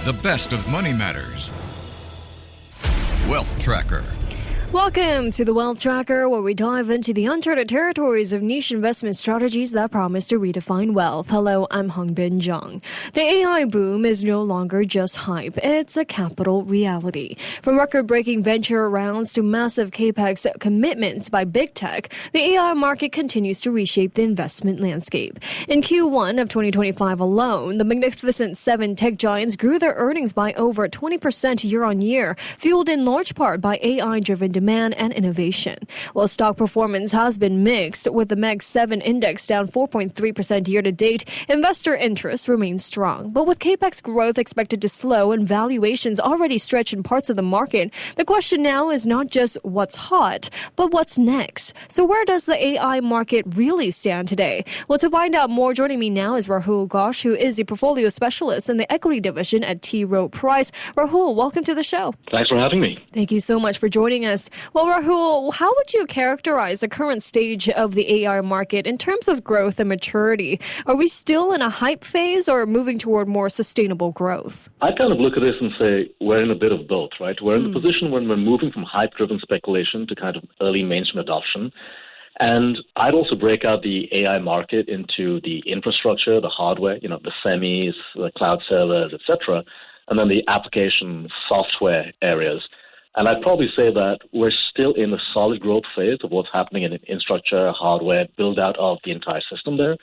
The best of money matters. Wealth Tracker. Welcome to the Wealth Tracker, where we dive into the uncharted territories of niche investment strategies that promise to redefine wealth. Hello, I'm Hongbin Jeong. The AI boom is no longer just hype. It's a capital reality. From record-breaking venture rounds to massive capex commitments by big tech, the AI market continues to reshape the investment landscape. In Q1 of 2025 alone, the Magnificent Seven tech giants grew their earnings by over 20% year-on-year, fueled in large part by AI-driven demand and innovation. While stock performance has been mixed, with the Mag 7 index down 4.3% year-to-date, investor interest remains strong. But with capex growth expected to slow and valuations already stretched in parts of the market, the question now is not just what's hot, but what's next. So where does the AI market really stand today? Well, to find out more, joining me now is Rahul Ghosh, who is the portfolio specialist in the equity division at Rowe Price. Rahul, welcome to the show. Thanks for having me. Thank you so much for joining us. Well, Rahul, how would you characterize the current stage of the AI market in terms of growth and maturity? Are we still in a hype phase or moving toward more sustainable growth? I kind of look at this and say we're in a bit of both, right? We're in the position when we're moving from hype-driven speculation to kind of early mainstream adoption. And I'd also break out the AI market into the infrastructure, the hardware, the semis, the cloud servers, etc., and then the application software areas. And I'd probably say that we're still in the solid growth phase of what's happening in infrastructure, hardware, build out of the entire system there.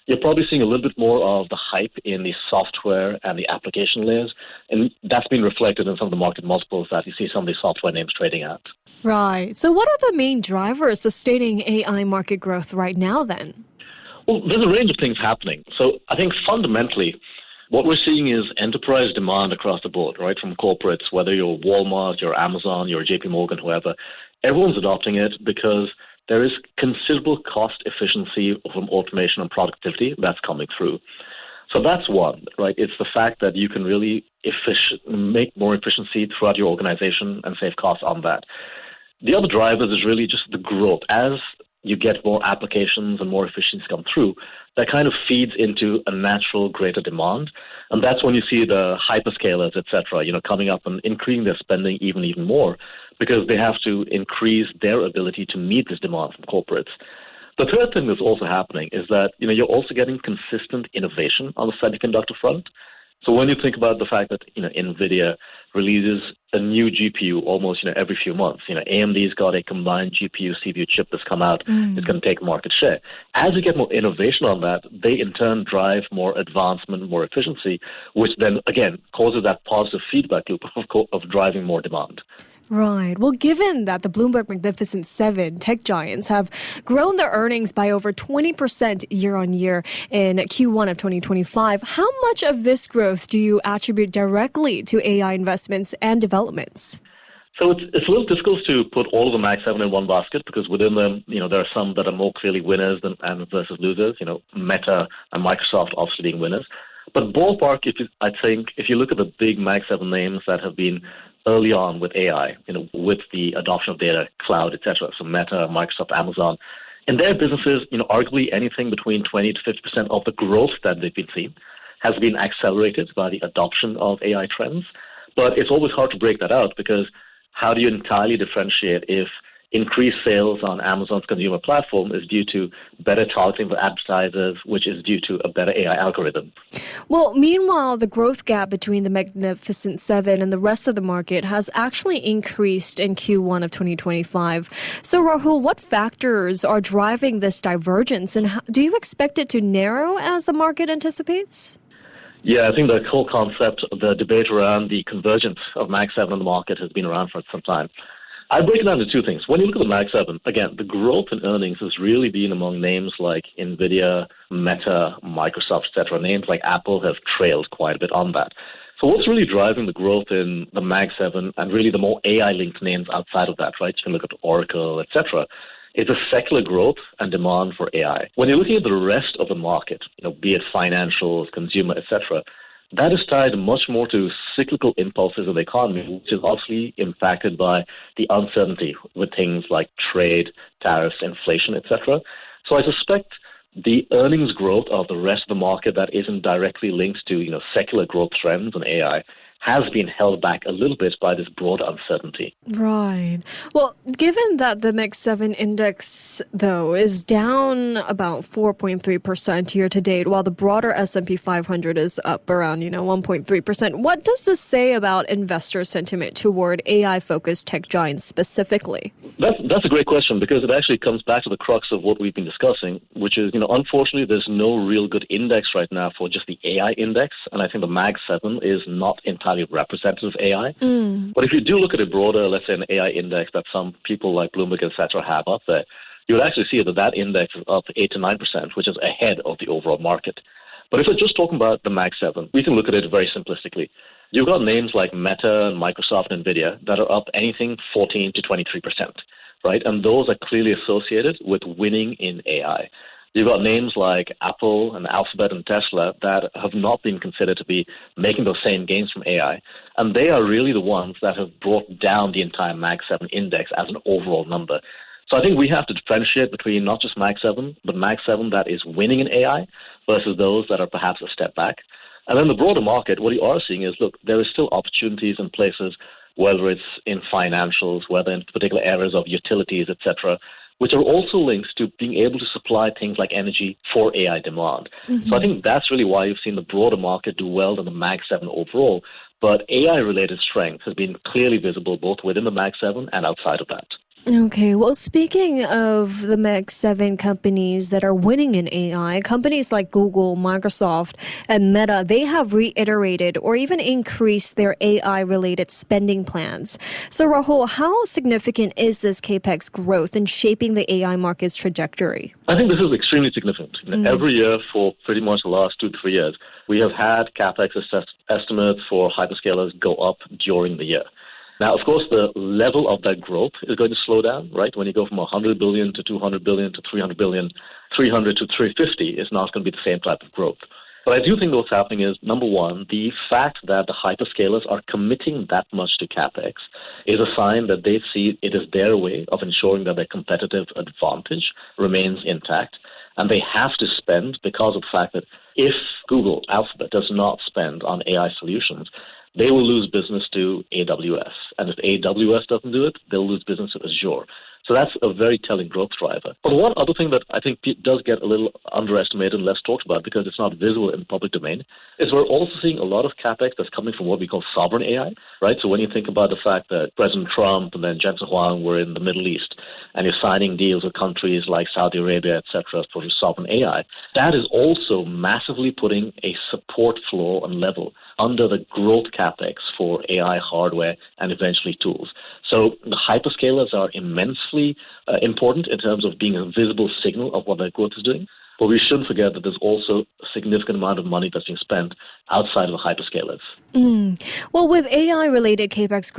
You're probably seeing a little bit more of the hype in the software and the application layers. And that's been reflected in some of the market multiples that you see some of these software names trading at. Right. So what are the main drivers sustaining AI market growth right now then? Well, there's a range of things happening. So I think fundamentally, what we're seeing is enterprise demand across the board, right? From corporates, whether you're Walmart, you're Amazon, you're JP Morgan, whoever, everyone's adopting it because there is considerable cost efficiency from automation and productivity that's coming through. So that's one, right? It's the fact that you can really make more efficiency throughout your organization and save costs on that. The other drivers is really just the growth. As you get more applications and more efficiency come through, that kind of feeds into a natural greater demand. And that's when you see the hyperscalers, et cetera, coming up and increasing their spending even more because they have to increase their ability to meet this demand from corporates. The third thing that's also happening is that, you're also getting consistent innovation on the semiconductor front. So when you think about the fact that, NVIDIA releases a new GPU almost, every few months, AMD's got a combined GPU, CPU chip that's come out. It's going to take market share. As you get more innovation on that, they in turn drive more advancement, more efficiency, which then, again, causes that positive feedback loop of driving more demand. Right. Well, given that the Bloomberg Magnificent Seven tech giants have grown their earnings by over 20% year-on-year in Q1 of 2025, how much of this growth do you attribute directly to AI investments and developments? So it's a little difficult to put all of the Mag 7 in one basket because within them, there are some that are more clearly winners versus losers, Meta and Microsoft obviously being winners. But ballpark, if you look at the big Mag 7 names that have been early on with AI, with the adoption of data, cloud, et cetera, so Meta, Microsoft, Amazon, in their businesses, arguably anything between 20 to 50% of the growth that they've been seeing has been accelerated by the adoption of AI trends. But it's always hard to break that out because how do you entirely differentiate if increased sales on Amazon's consumer platform is due to better targeting for advertisers, which is due to a better AI algorithm? Well, meanwhile, the growth gap between the Magnificent Seven and the rest of the market has actually increased in Q1 of 2025. So, Rahul, what factors are driving this divergence, and do you expect it to narrow as the market anticipates? Yeah, I think the whole concept of the debate around the convergence of Mag 7 in the market has been around for some time. I break it down to two things. When you look at the Mag 7, again, the growth in earnings has really been among names like NVIDIA, Meta, Microsoft, et cetera. Names like Apple have trailed quite a bit on that. So what's really driving the growth in the Mag 7 and really the more AI-linked names outside of that, right? You can look at Oracle, et cetera. It's a secular growth and demand for AI. When you're looking at the rest of the market, be it financials, consumer, et cetera, that is tied much more to cyclical impulses of the economy, which is obviously impacted by the uncertainty with things like trade, tariffs, inflation, etc. So I suspect the earnings growth of the rest of the market that isn't directly linked to, secular growth trends in AI has been held back a little bit by this broad uncertainty. Right. Well, given that the Mix 7 index, though, is down about 4.3% year to date, while the broader S&P 500 is up around, 1.3%, what does this say about investor sentiment toward AI-focused tech giants specifically? That's a great question, because it actually comes back to the crux of what we've been discussing, which is, unfortunately, there's no real good index right now for just the AI index, and I think the Mag 7 is not entirely representative of AI. But if you do look at a broader, let's say, an AI index that some people like Bloomberg, et cetera, have up there, you would actually see that index is up 8 to 9%, which is ahead of the overall market. But if we're just talking about the Mag 7, we can look at it very simplistically. You've got names like Meta and Microsoft and NVIDIA that are up anything 14 to 23%, right? And those are clearly associated with winning in AI. You've got names like Apple and Alphabet and Tesla that have not been considered to be making those same gains from AI. And they are really the ones that have brought down the entire Mag 7 index as an overall number. So I think we have to differentiate between not just Mag 7, but Mag 7 that is winning in AI versus those that are perhaps a step back. And then the broader market, what you are seeing is, look, there is still opportunities in places, whether it's in financials, whether in particular areas of utilities, et cetera, which are also linked to being able to supply things like energy for AI demand. So I think that's really why you've seen the broader market do well in the Mag 7 overall. But AI-related strength has been clearly visible both within the Mag 7 and outside of that. Okay, well, speaking of the Mag 7 companies that are winning in AI, companies like Google, Microsoft, and Meta, they have reiterated or even increased their AI-related spending plans. So, Rahul, how significant is this capex growth in shaping the AI market's trajectory? I think this is extremely significant. Every year for pretty much the last 2 to 3 years, we have had capex estimates for hyperscalers go up during the year. Now, of course, the level of that growth is going to slow down, right? When you go from 100 billion to 200 billion to 300 billion, 300 to 350 is not going to be the same type of growth. But I do think what's happening is, number one, the fact that the hyperscalers are committing that much to capex is a sign that they see it as their way of ensuring that their competitive advantage remains intact. And they have to spend because of the fact that if Google, Alphabet, does not spend on AI solutions, they will lose business to AWS. And if AWS doesn't do it, they'll lose business to Azure. So that's a very telling growth driver. But one other thing that I think does get a little underestimated and less talked about because it's not visible in the public domain is we're also seeing a lot of capex that's coming from what we call sovereign AI, right? So when you think about the fact that President Trump and then Jensen Huang were in the Middle East and you're signing deals with countries like Saudi Arabia, et cetera, for sovereign AI, that is also massively putting a support floor and level under the growth capex for AI hardware and eventually tools. So the hyperscalers are immensely important in terms of being a visible signal of what their growth is doing. But we shouldn't forget that there's also a significant amount of money that's being spent outside of the hyperscalers. Well, with AI-related capex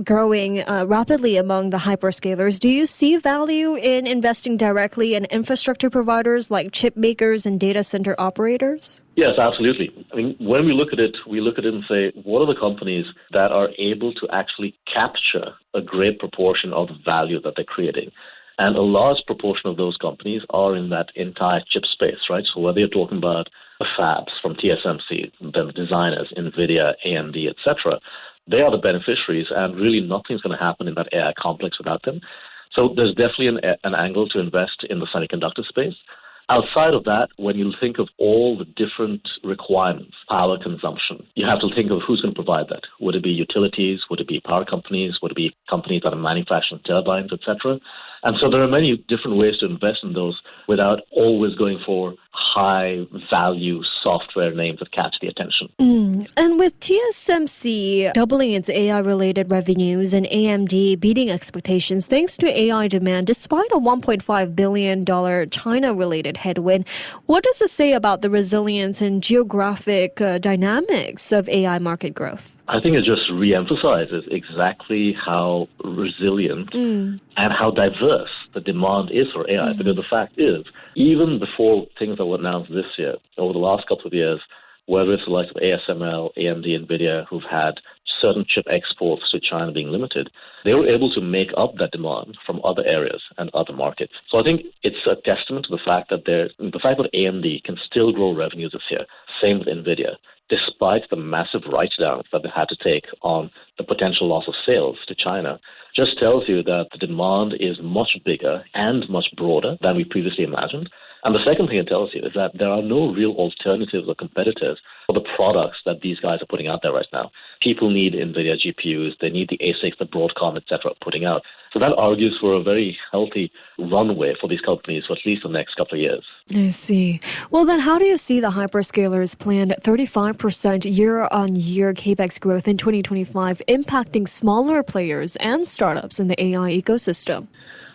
growing rapidly among the hyperscalers, do you see value in investing directly in infrastructure providers like chip makers and data center operators? Yes, absolutely. I mean, when we look at it and say, what are the companies that are able to actually capture a great proportion of the value that they're creating? And a large proportion of those companies are in that entire chip space, right? So whether you're talking about the fabs from TSMC, the designers, NVIDIA, AMD, et cetera, they are the beneficiaries, and really nothing's going to happen in that AI complex without them. So there's definitely an angle to invest in the semiconductor space. Outside of that, when you think of all the different requirements, power consumption, you have to think of who's going to provide that. Would it be utilities? Would it be power companies? Would it be companies that are manufacturing turbines, et cetera? And so there are many different ways to invest in those without always going for high-value software names that catch the attention. And with TSMC doubling its AI-related revenues and AMD beating expectations thanks to AI demand, despite a $1.5 billion China-related headwind, what does this say about the resilience and geographic dynamics of AI market growth? I think it just reemphasizes exactly how resilient and how diverse the demand is for AI. Because the fact is, even before things that were announced this year, over the last couple of years, whether it's the likes of ASML, AMD, NVIDIA, who've had certain chip exports to China being limited, they were able to make up that demand from other areas and other markets. So I think it's a testament to the fact that AMD can still grow revenues this year, Same with NVIDIA. Despite the massive write-downs that they had to take on the potential loss of sales to China, just tells you that the demand is much bigger and much broader than we previously imagined. And the second thing it tells you is that there are no real alternatives or competitors for the products that these guys are putting out there right now. People need NVIDIA GPUs, they need the ASICs that Broadcom, etc. are putting out. So that argues for a very healthy runway for these companies for at least the next couple of years. I see. Well, then how do you see the hyperscalers' planned 35% year-on-year capex growth in 2025 impacting smaller players and startups in the AI ecosystem?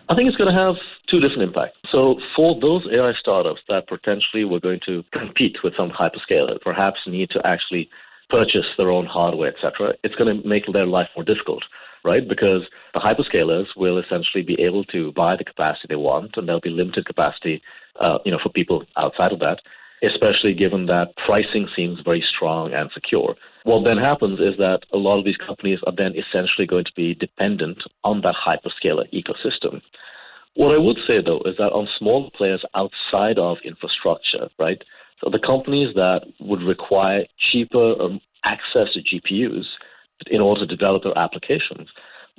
I think it's going to have two different impacts. So for those AI startups that potentially were going to compete with some hyperscalers, perhaps need to actually purchase their own hardware, etc., it's going to make their life more difficult, right? Because the hyperscalers will essentially be able to buy the capacity they want, and there'll be limited capacity, for people outside of that, especially given that pricing seems very strong and secure. What then happens is that a lot of these companies are then essentially going to be dependent on that hyperscaler ecosystem. What I would say, though, is that on smaller players outside of infrastructure, right, so the companies that would require cheaper access to GPUs in order to develop their applications,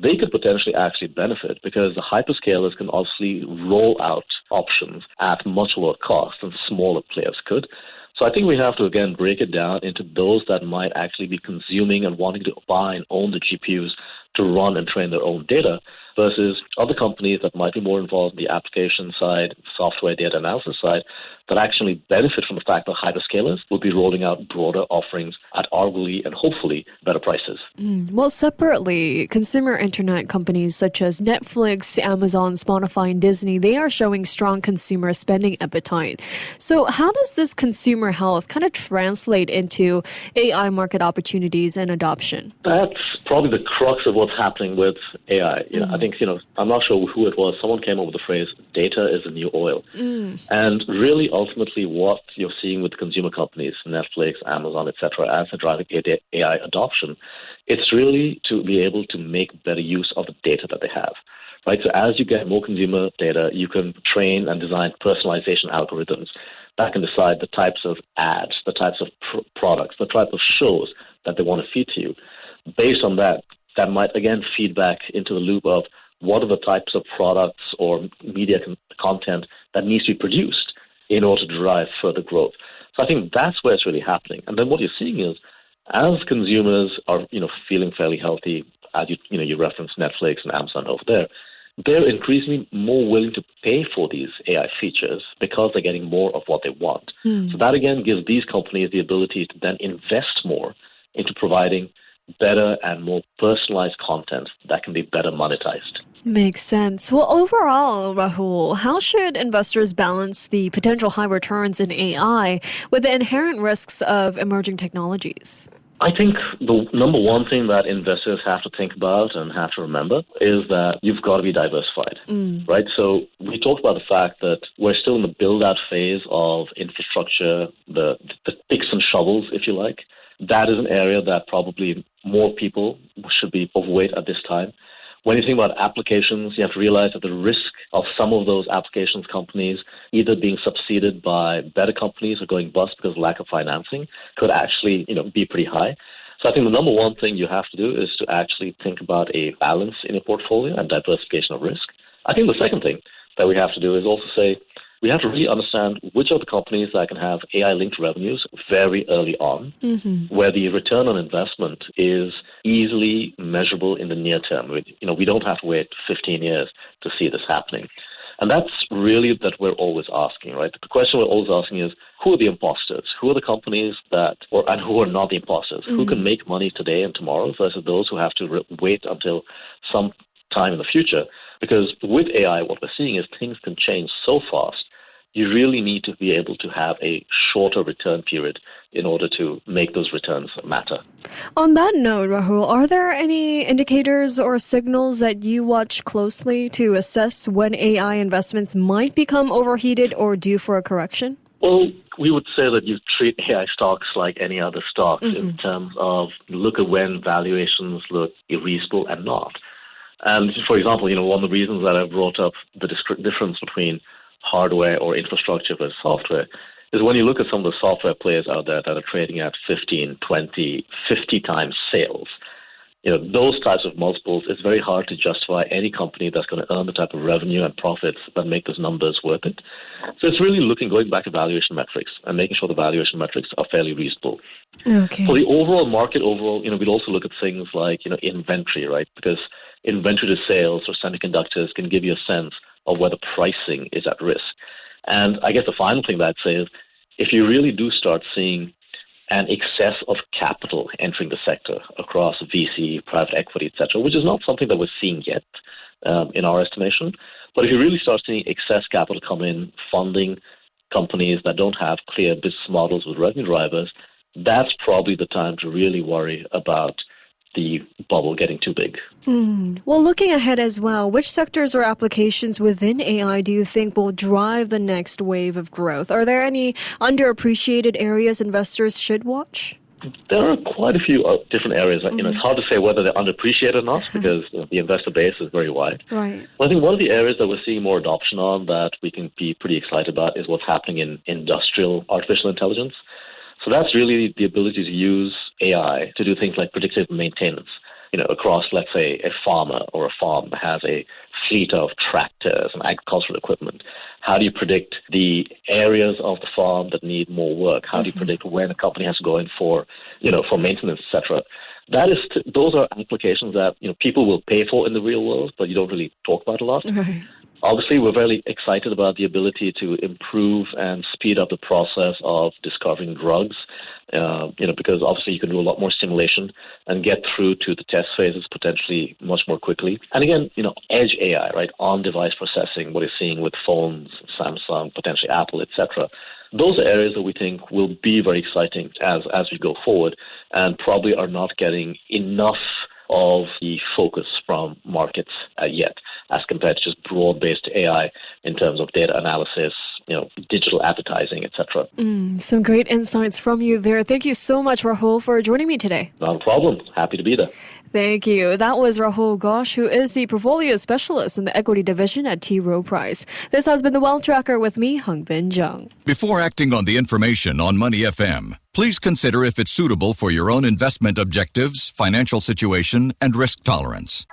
they could potentially actually benefit because the hyperscalers can obviously roll out options at much lower cost than smaller players could. So I think we have to, again, break it down into those that might actually be consuming and wanting to buy and own the GPUs to run and train their own data versus other companies that might be more involved in the application side, software data analysis side, that actually benefit from the fact that hyperscalers will be rolling out broader offerings at arguably and hopefully better prices. Well, separately, consumer internet companies such as Netflix, Amazon, Spotify, and Disney, they are showing strong consumer spending appetite. So how does this consumer health kind of translate into AI market opportunities and adoption? That's probably the crux of what's happening with AI. I think, I'm not sure who it was. Someone came up with the phrase, data is the new oil. And really, ultimately, what you're seeing with consumer companies, Netflix, Amazon, etc., as they're driving AI adoption, it's really to be able to make better use of the data that they have. Right? So as you get more consumer data, you can train and design personalization algorithms that can decide the types of ads, the types of products, the type of shows that they want to feed to you. Based on that, that might, again, feed back into the loop of what are the types of products or media content that needs to be produced in order to drive further growth. So I think that's where it's really happening. And then what you're seeing is, as consumers are, feeling fairly healthy, as you referenced Netflix and Amazon over there, they're increasingly more willing to pay for these AI features because they're getting more of what they want. So that, again, gives these companies the ability to then invest more into providing better and more personalized content that can be better monetized. Makes sense. Well, overall, Rahul, how should investors balance the potential high returns in AI with the inherent risks of emerging technologies? I think the number one thing that investors have to think about and have to remember is that you've got to be diversified, right? So we talked about the fact that we're still in the build-out phase of infrastructure, the picks and shovels, if you like. That is an area that probably more people should be overweight at this time. When you think about applications, you have to realize that the risk of some of those applications companies either being succeeded by better companies or going bust because of lack of financing could actually, be pretty high. So I think the number one thing you have to do is to actually think about a balance in your portfolio and diversification of risk. I think the second thing that we have to do is also say, we have to really understand which are the companies that can have AI-linked revenues very early on, where the return on investment is easily measurable in the near term. We don't have to wait 15 years to see this happening. And that's really that we're always asking, right? The question we're always asking is, who are the imposters? Who are the companies and who are not the imposters? Who can make money today and tomorrow versus those who have to wait until some time in the future? Because with AI, what we're seeing is things can change so fast. You really need to be able to have a shorter return period in order to make those returns matter. On that note, Rahul, are there any indicators or signals that you watch closely to assess when AI investments might become overheated or due for a correction? Well, we would say that you treat AI stocks like any other stocks in terms of look at when valuations look reasonable and not. And for example, one of the reasons that I brought up the difference between hardware or infrastructure versus software is when you look at some of the software players out there that are trading at 15, 20, 50 times sales, those types of multiples, it's very hard to justify any company that's going to earn the type of revenue and profits that make those numbers worth it. So it's really going back to valuation metrics and making sure the valuation metrics are fairly reasonable. Okay. For the overall market, we'd also look at things like, inventory, right? Because inventory to sales or semiconductors can give you a sense of whether pricing is at risk. And I guess the final thing that I'd say is if you really do start seeing an excess of capital entering the sector across VC, private equity, et cetera, which is not something that we're seeing yet in our estimation. But if you really start seeing excess capital come in, funding companies that don't have clear business models with revenue drivers, that's probably the time to really worry about the bubble getting too big. Well, looking ahead as well, which sectors or applications within AI do you think will drive the next wave of growth? Are there any underappreciated areas investors should watch? There are quite a few different areas. It's hard to say whether they're underappreciated or not because the investor base is very wide. Right. Well, I think one of the areas that we're seeing more adoption on that we can be pretty excited about is what's happening in industrial artificial intelligence. So that's really the ability to use AI to do things like predictive maintenance, across, let's say, a farmer or a farm that has a fleet of tractors and agricultural equipment. How do you predict the areas of the farm that need more work? How do you predict when a company has to go in for maintenance, et cetera? Those are applications that, people will pay for in the real world, but you don't really talk about a lot. Right. Obviously, we're very excited about the ability to improve and speed up the process of discovering drugs, because obviously you can do a lot more simulation and get through to the test phases potentially much more quickly. And again, edge AI, right, on-device processing, what you're seeing with phones, Samsung, potentially Apple, etc. Those are areas that we think will be very exciting as we go forward and probably are not getting enough of the focus from markets yet, as compared to just broad-based AI in terms of data analysis, digital advertising, etc. Some great insights from you there. Thank you so much, Rahul, for joining me today. Not a problem. Happy to be there. Thank you. That was Rahul Ghosh, who is the portfolio specialist in the equity division at Rowe Price. This has been the Wealth Tracker with me, Hongbin Jeong. Before acting on the information on Money FM, please consider if it's suitable for your own investment objectives, financial situation, and risk tolerance.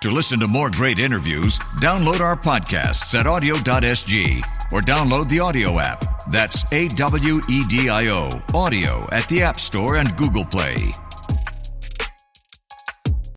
To listen to more great interviews, download our podcasts at audio.sg or download the audio app. That's AWEDIO, audio at the App Store and Google Play.